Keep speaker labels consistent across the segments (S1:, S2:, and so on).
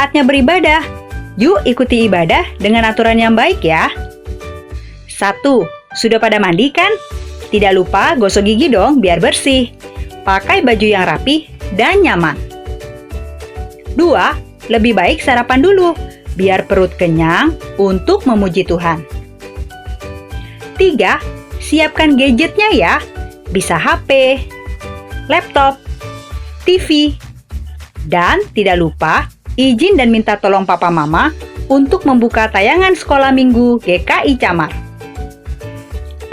S1: saatnya beribadah. Yuk ikuti ibadah dengan aturan yang baik ya. 1. Sudah pada mandi kan? Tidak lupa gosok gigi dong biar bersih. Pakai baju yang rapi dan nyaman. 2. Lebih baik sarapan dulu, biar perut kenyang untuk memuji Tuhan. 3. Siapkan gadgetnya ya. Bisa HP, laptop, TV. Dan tidak lupa izin dan minta tolong papa mama untuk membuka tayangan sekolah minggu GKI Camar.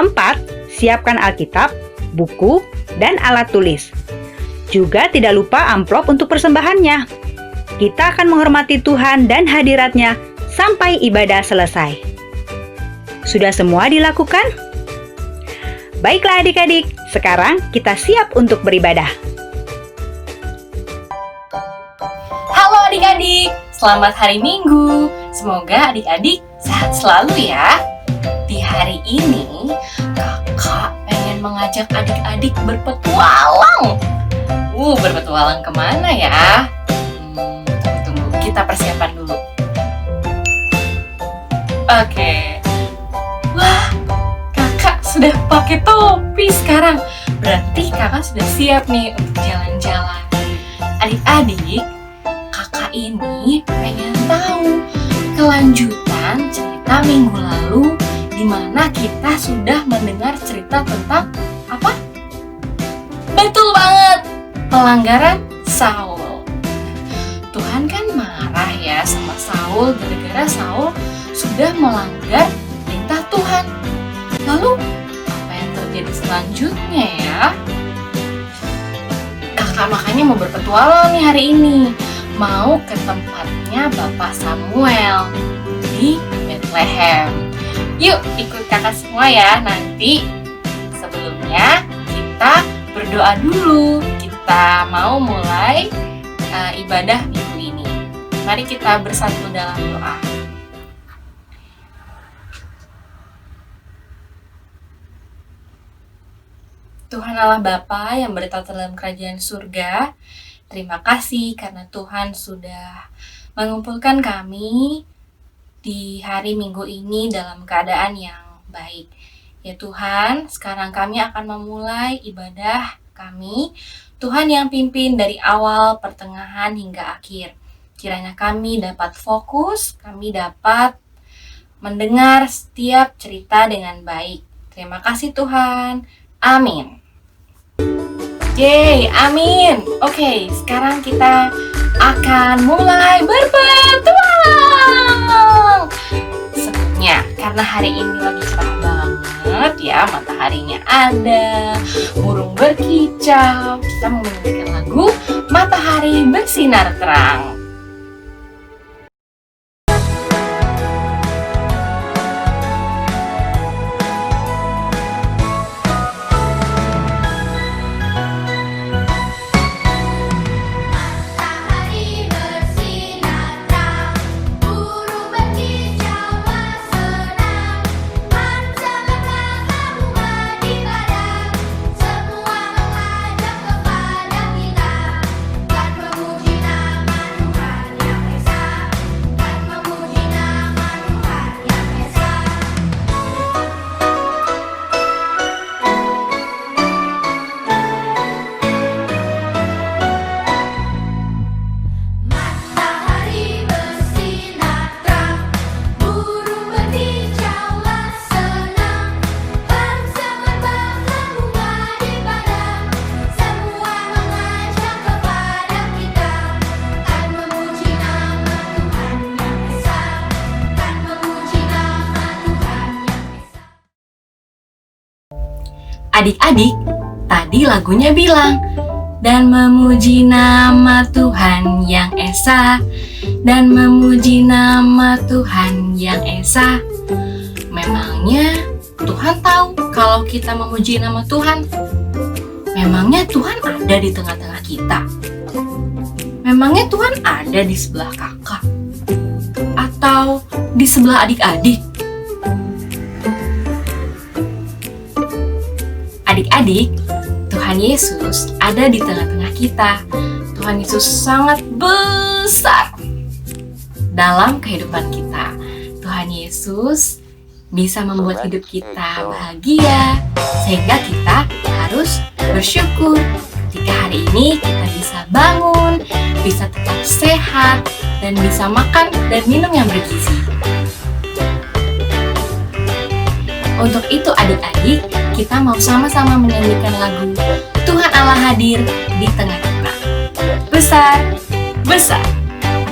S1: 4. Siapkan Alkitab, buku, dan alat tulis. Juga tidak lupa amplop untuk persembahannya. Kita akan menghormati Tuhan dan hadiratnya sampai ibadah selesai. Sudah semua dilakukan? Baiklah adik-adik, sekarang kita siap untuk beribadah.
S2: Halo adik-adik, selamat hari Minggu. Semoga adik-adik sehat selalu ya. Di hari ini, kakak pengen mengajak adik-adik berpetualang. Berpetualang kemana ya? Tunggu, kita persiapan dulu. Oke. Wah, kakak sudah pakai topi sekarang. Berarti kakak sudah siap nih untuk jalan-jalan. Adik-adik, kakak ini pengen tahu kelanjutan cerita minggu lalu di mana kita sudah mendengar cerita tentang apa? Betul banget, pelanggaran Saul. Tuhan kan marah ya sama Saul gara-gara Saul sudah melanggar perintah Tuhan. Lalu apa yang terjadi selanjutnya ya? Kakak makanya mau berpetualang nih hari ini. Mau ke tempatnya Bapak Samuel di Bethlehem. Yuk ikut kakak semua ya. Nanti sebelumnya kita berdoa dulu. Kita mau mulai ibadah minggu ini. Mari kita bersatu dalam doa. Tuhan Allah Bapa yang bertata dalam kerajaan surga, terima kasih karena Tuhan sudah mengumpulkan kami di hari Minggu ini dalam keadaan yang baik. Ya Tuhan, sekarang kami akan memulai ibadah kami. Tuhan yang pimpin dari awal, pertengahan, hingga akhir. Kiranya kami dapat fokus, kami dapat mendengar setiap cerita dengan baik. Terima kasih Tuhan. Amin. Yeay, amin. Oke, sekarang kita akan mulai berpetualang. Sebelumnya, karena hari ini lagi cerah banget ya, mataharinya ada, burung berkicau, kita mau mendengarkan lagu Matahari Bersinar Terang. Adik-adik, tadi lagunya bilang, dan memuji nama Tuhan yang Esa, dan memuji nama Tuhan yang Esa. Memangnya Tuhan tahu kalau kita memuji nama Tuhan? Memangnya Tuhan ada di tengah-tengah kita? Memangnya Tuhan ada di sebelah kakak? Atau di sebelah adik-adik? Adik-adik, Tuhan Yesus ada di tengah-tengah kita. Tuhan Yesus sangat besar. dalam kehidupan kita. Tuhan Yesus bisa membuat hidup kita bahagia, sehingga kita harus bersyukur ketika hari ini kita bisa bangun, bisa tetap sehat, dan bisa makan dan minum yang bergizi. Untuk itu adik-adik, kita mau sama-sama menyanyikan lagu Tuhan Allah hadir di tengah kita. Besar, besar.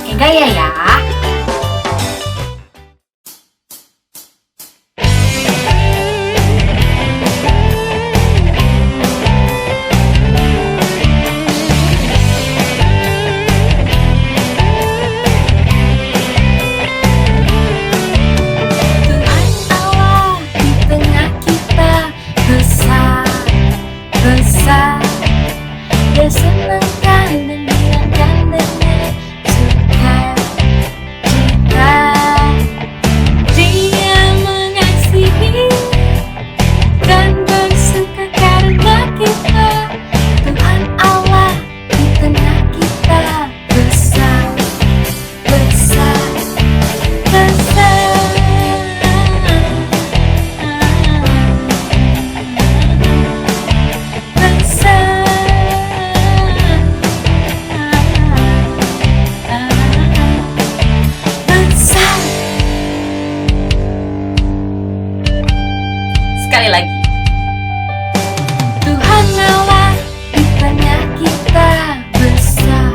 S2: Pakai gaya ya. Sekali lagi. Tuhan Allah di tengah kita besar,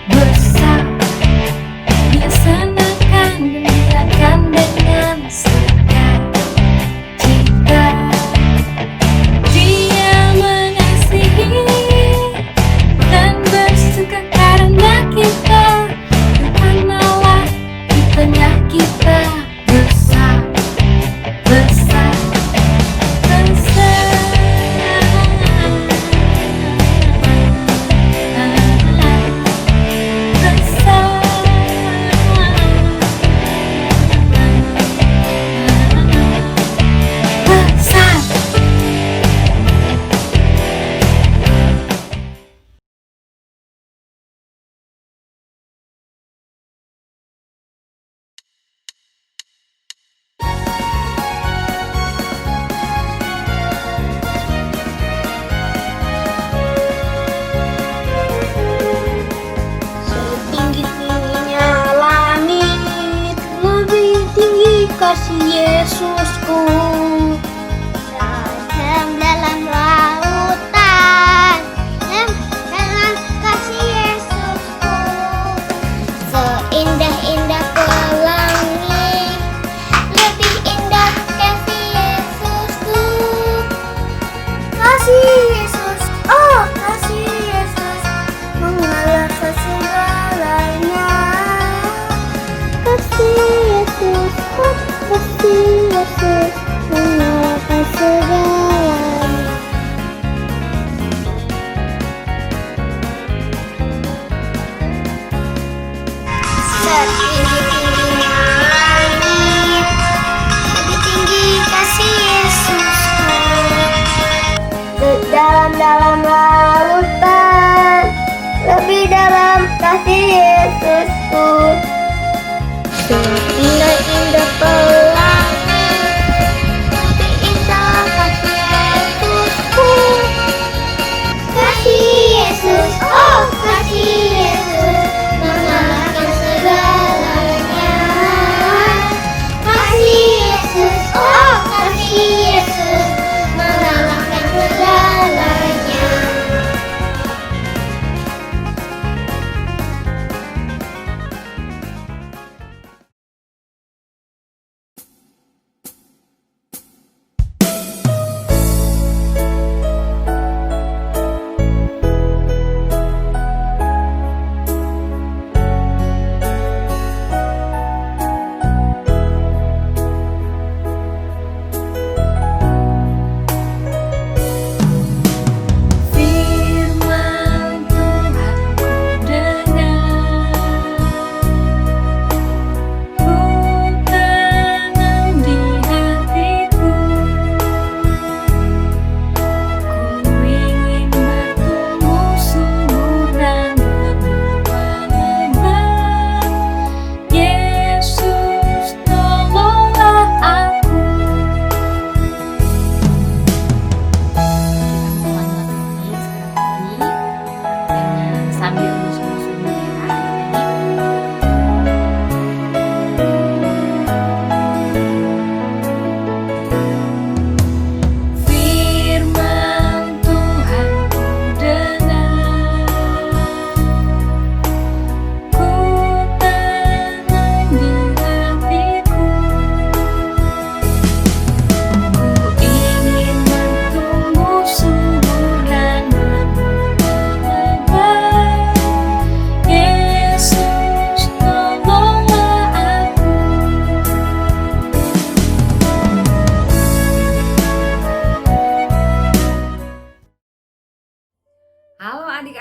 S2: besar. Dia senangkan gembirakan dengan sukacita. Dia mengasihi dan bersuka karena kita. Tuhan Allah di tengah kita besar, besar.
S3: Kasih Yesusku dalam lautan, dalam kasih Yesusku seindah-indah pelangi, lebih indah kasih Yesusku. Kasih Yesus, oh kasih Yesus mengalahkan segalanya. Kasih Yesus, oh kasih Yesus mengalahkan segalanya. Setinggi-tingginya langit, lebih tinggi kasih Yesusku. Sedalam-dalam lautan, lebih dalam kasih Yesusku. Indah-indah pelangi, lebih indah kasih Yesusku. Kasih Yesus, oh kasih Yesus mengalahkan segalanya. Kasih Yesus, oh kasih Yesus mengalahkan segalanya.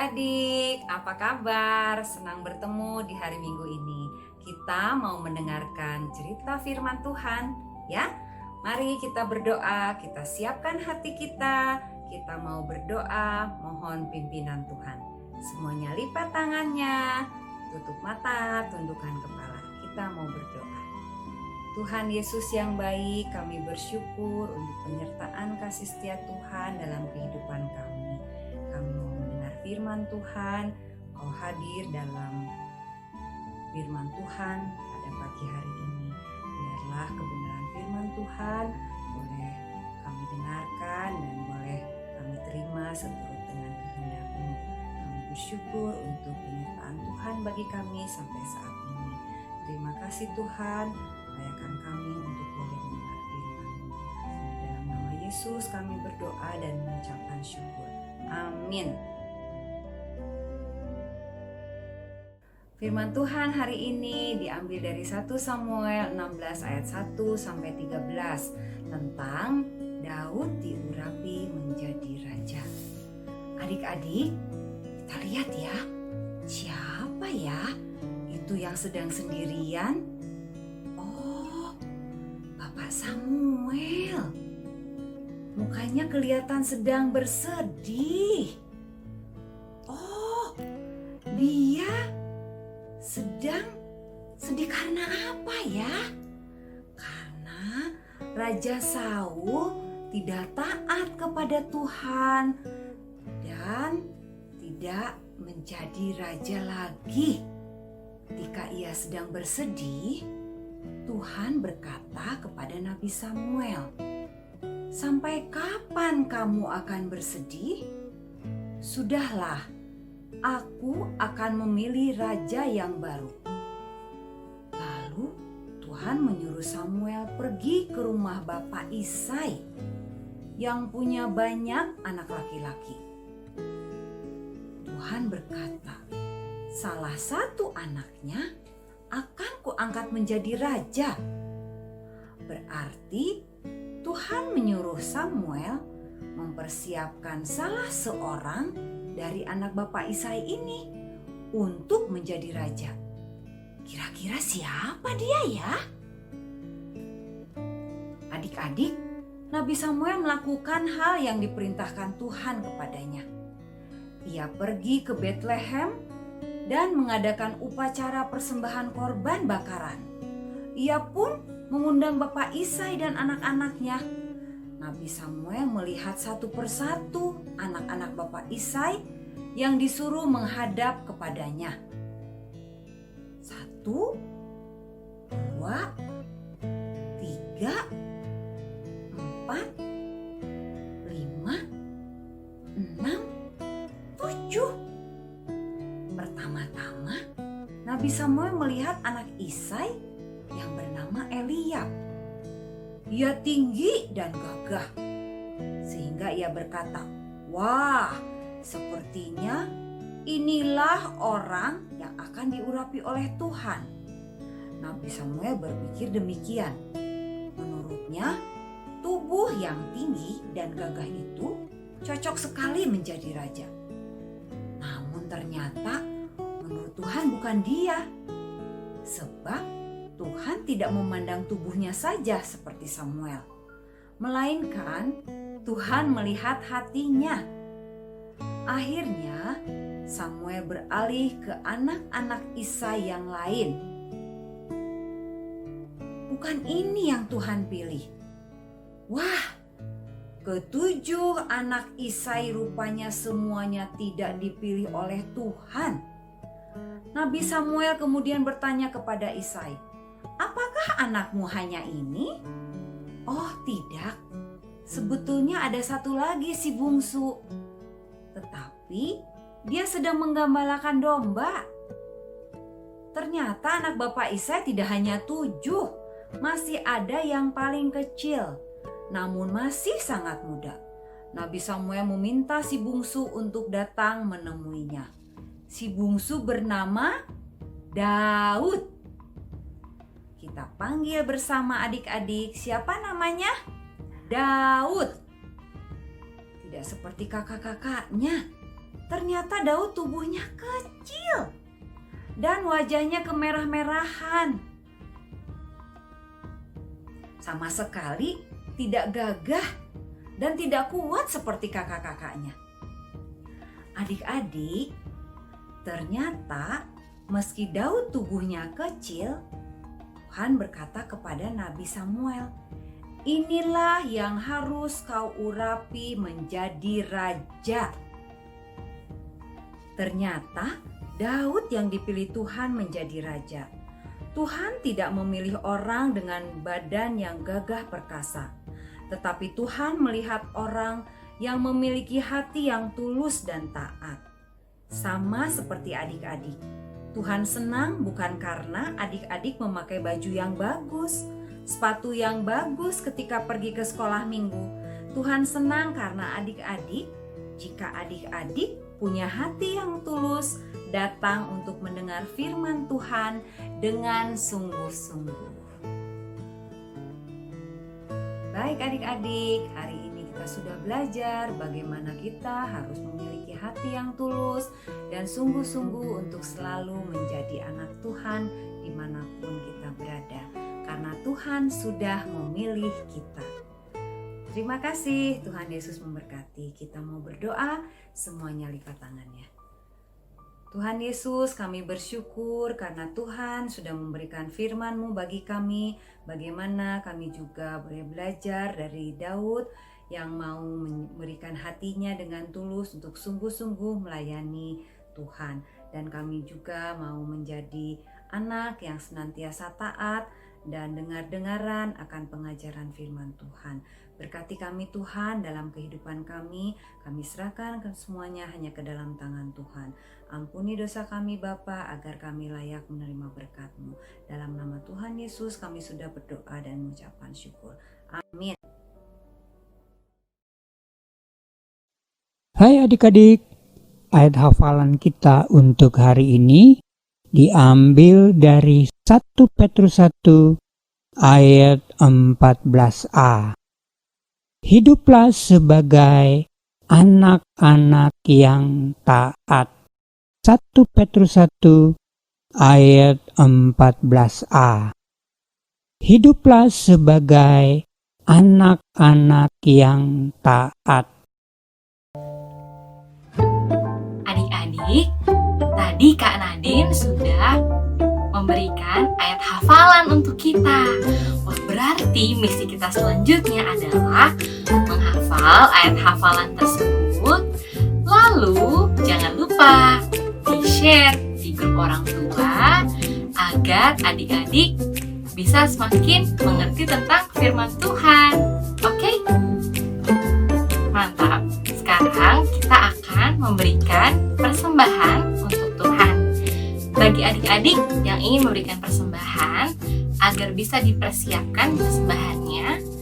S4: adik-adik, apa kabar? Senang bertemu di hari Minggu ini. Kita mau mendengarkan cerita firman Tuhan, ya. Mari kita berdoa, kita siapkan hati kita. Kita mau berdoa, mohon pimpinan Tuhan. Semuanya lipat tangannya, tutup mata, tundukkan kepala. Kita mau berdoa. Tuhan Yesus yang baik, kami bersyukur untuk penyertaan kasih setia Tuhan dalam kehidupan kami. Kami mau mendengar firman Tuhan, Kau hadir dalam firman Tuhan pada pagi hari ini. Biarlah kebenaran firman Tuhan boleh kami dengarkan dan boleh kami terima seturut dengan kehendak-Mu. Kami bersyukur untuk penyertaan Tuhan bagi kami sampai saat ini. Terima kasih Tuhan, layakan kami untuk boleh mendengar firman-Mu. Dalam nama Yesus kami berdoa dan mengucapkan syukur. Amin. Firman Tuhan hari ini diambil dari 1 Samuel 16 ayat 1 sampai 13 tentang Daud diurapi menjadi raja. Adik-adik, kita lihat ya, siapa ya itu yang sedang sendirian? Oh, Bapak Samuel. Mukanya kelihatan sedang bersedih. Oh, dia sedang sedih karena apa ya? Karena Raja Saul tidak taat kepada Tuhan dan tidak menjadi raja lagi. Ketika ia sedang bersedih, Tuhan berkata kepada Nabi Samuel, "Sampai kapan kamu akan bersedih? Sudahlah, aku akan memilih raja yang baru." Lalu Tuhan menyuruh Samuel pergi ke rumah Bapak Isai yang punya banyak anak laki-laki. Tuhan berkata, "Salah satu anaknya akan kuangkat menjadi raja." Berarti Tuhan menyuruh Samuel mempersiapkan salah seorang dari anak Bapak Isai ini untuk menjadi raja. Kira-kira siapa dia ya? Adik-adik, Nabi Samuel melakukan hal yang diperintahkan Tuhan kepadanya. Ia pergi ke Bethlehem dan mengadakan upacara persembahan korban bakaran. Ia pun mengundang Bapak Isai dan anak-anaknya. Nabi Samuel melihat satu persatu anak-anak Bapak Isai yang disuruh menghadap kepadanya. 1, 2, 3, 4, 5, 6, 7. Pertama-tama, Nabi Samuel melihat anak Isai yang bernama Eliab. Ia tinggi dan gagah, sehingga ia berkata, "Wah, sepertinya inilah orang yang akan diurapi oleh Tuhan." Nabi Samuel berpikir demikian. Menurutnya, tubuh yang tinggi dan gagah itu cocok sekali menjadi raja. Namun ternyata menurut Tuhan bukan dia. Sebab Tuhan tidak memandang tubuhnya saja seperti Samuel, melainkan Tuhan melihat hatinya. Akhirnya Samuel beralih ke anak-anak Isai yang lain. Bukan ini yang Tuhan pilih. Wah, ke-7 anak Isai rupanya semuanya tidak dipilih oleh Tuhan. Nabi Samuel kemudian bertanya kepada Isai, "Apakah anakmu hanya ini?" "Oh tidak, sebetulnya ada satu lagi si bungsu. Tetapi dia sedang menggembalakan domba." Ternyata anak Bapak Isai tidak hanya 7, masih ada yang paling kecil, namun masih sangat muda. Nabi Samuel meminta si bungsu untuk datang menemuinya. Si bungsu bernama Daud. Kita panggil bersama adik-adik, siapa namanya? Daud. Tidak seperti kakak-kakaknya. ternyata Daud tubuhnya kecil dan wajahnya kemerah-merahan. Sama sekali tidak gagah dan tidak kuat seperti kakak-kakaknya. Adik-adik, ternyata meski Daud tubuhnya kecil, Tuhan berkata kepada Nabi Samuel, "Inilah yang harus kau urapi menjadi raja." Ternyata Daud yang dipilih Tuhan menjadi raja. Tuhan tidak memilih orang dengan badan yang gagah perkasa, tetapi Tuhan melihat orang yang memiliki hati yang tulus dan taat. Sama seperti adik-adik, Tuhan senang bukan karena adik-adik memakai baju yang bagus, sepatu yang bagus ketika pergi ke sekolah minggu. Tuhan senang karena jika adik-adik punya hati yang tulus, datang untuk mendengar firman Tuhan dengan sungguh-sungguh. Baik adik-adik, hari ini kita sudah belajar bagaimana kita harus memiliki hati yang tulus dan sungguh-sungguh untuk selalu menjadi anak Tuhan dimanapun kita berada. Karena Tuhan sudah memilih kita. Terima kasih, Tuhan Yesus memberkati. Kita mau berdoa, semuanya lipat tangannya. Tuhan Yesus, kami bersyukur karena Tuhan sudah memberikan firman-Mu bagi kami. Bagaimana kami juga boleh belajar dari Daud yang mau memberikan hatinya dengan tulus untuk sungguh-sungguh melayani Tuhan. Dan kami juga mau menjadi anak yang senantiasa taat dan dengar-dengaran akan pengajaran firman Tuhan. Berkati kami Tuhan dalam kehidupan kami serahkan semuanya hanya ke dalam tangan Tuhan. Ampuni dosa kami Bapa agar kami layak menerima berkat-Mu. Dalam nama Tuhan Yesus kami sudah berdoa dan mengucapkan syukur. Amin.
S5: Hai adik-adik, ayat hafalan kita untuk hari ini diambil dari 1 Petrus 1 ayat 14a. Hiduplah sebagai anak-anak yang taat. 1 Petrus 1 ayat 14a. Hiduplah sebagai anak-anak yang taat.
S2: Adik-adik, tadi Kak Nadine sudah memberikan ayat hafalan untuk kita. Wah, berarti misi kita selanjutnya adalah menghafal ayat hafalan tersebut. Lalu jangan lupa di-share di grup orang tua agar adik-adik bisa semakin mengerti tentang firman Tuhan. Oke? Mantap. Sekarang kita akan memberikan persembahan untuk Tuhan. Bagi adik-adik yang ingin memberikan persembahan agar bisa dipersiapkan persembahannya,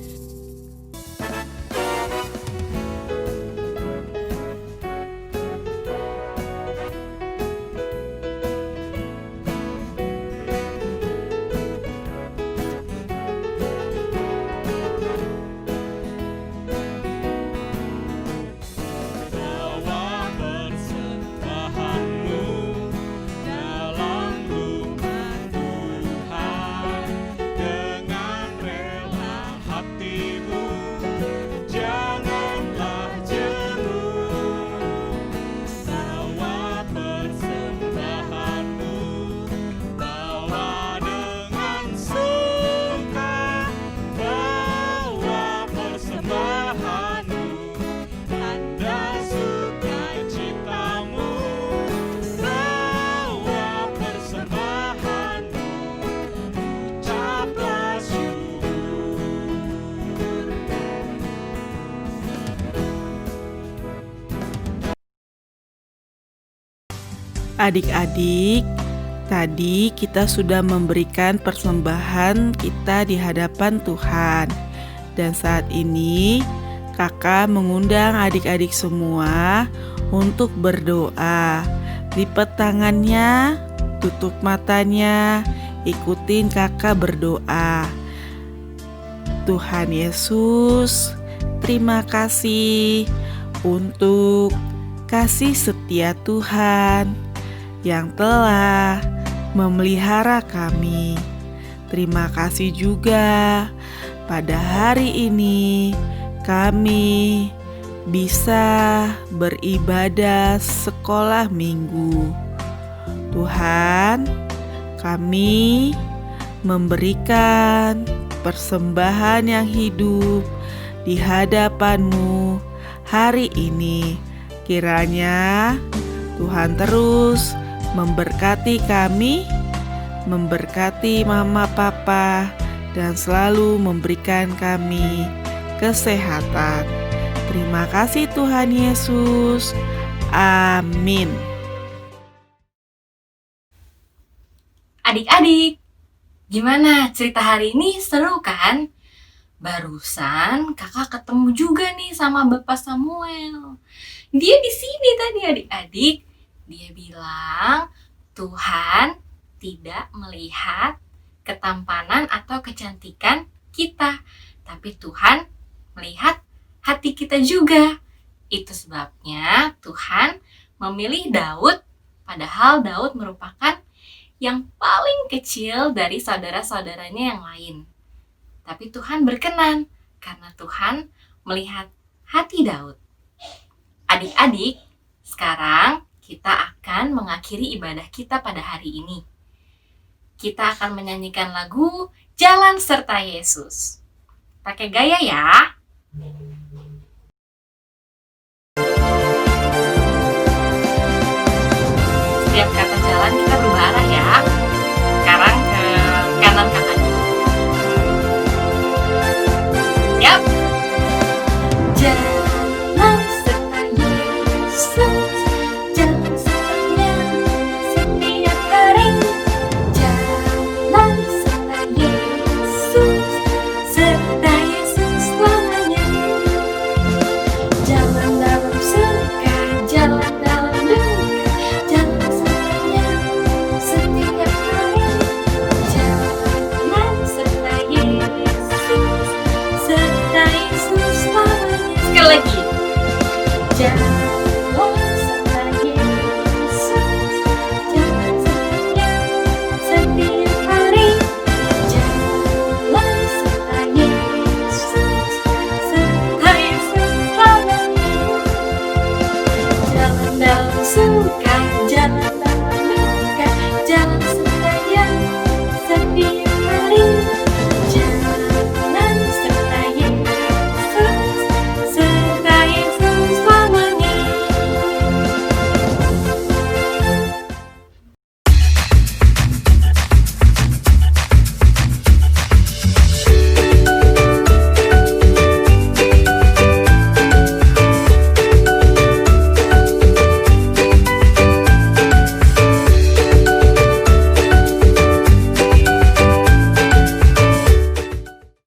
S6: Adik-adik, tadi kita sudah memberikan persembahan kita di hadapan Tuhan. Dan saat ini kakak mengundang adik-adik semua untuk berdoa. Lipat tangannya, tutup matanya, ikutin kakak berdoa. Tuhan Yesus, terima kasih untuk kasih setia Tuhan yang telah memelihara kami. Terima kasih juga pada hari ini kami bisa beribadah sekolah minggu. Tuhan, kami memberikan persembahan yang hidup di hadapan-Mu hari ini. Kiranya Tuhan terus memberkati kami, memberkati mama papa, dan selalu memberikan kami kesehatan. Terima kasih Tuhan Yesus. Amin.
S2: Adik-adik, gimana cerita hari ini? Seru kan? Barusan kakak ketemu juga nih sama Bapak Samuel. Dia di sini tadi adik-adik. Dia bilang Tuhan tidak melihat ketampanan atau kecantikan kita, tapi Tuhan melihat hati kita juga. Itu sebabnya Tuhan memilih Daud, padahal Daud merupakan yang paling kecil dari saudara-saudaranya yang lain. Tapi Tuhan berkenan karena Tuhan melihat hati Daud. Adik-adik, sekarang kita akan mengakhiri ibadah kita pada hari ini. Kita akan menyanyikan lagu Jalan Serta Yesus. Pakai gaya ya. Setiap kata jalan kita berubah arah ya.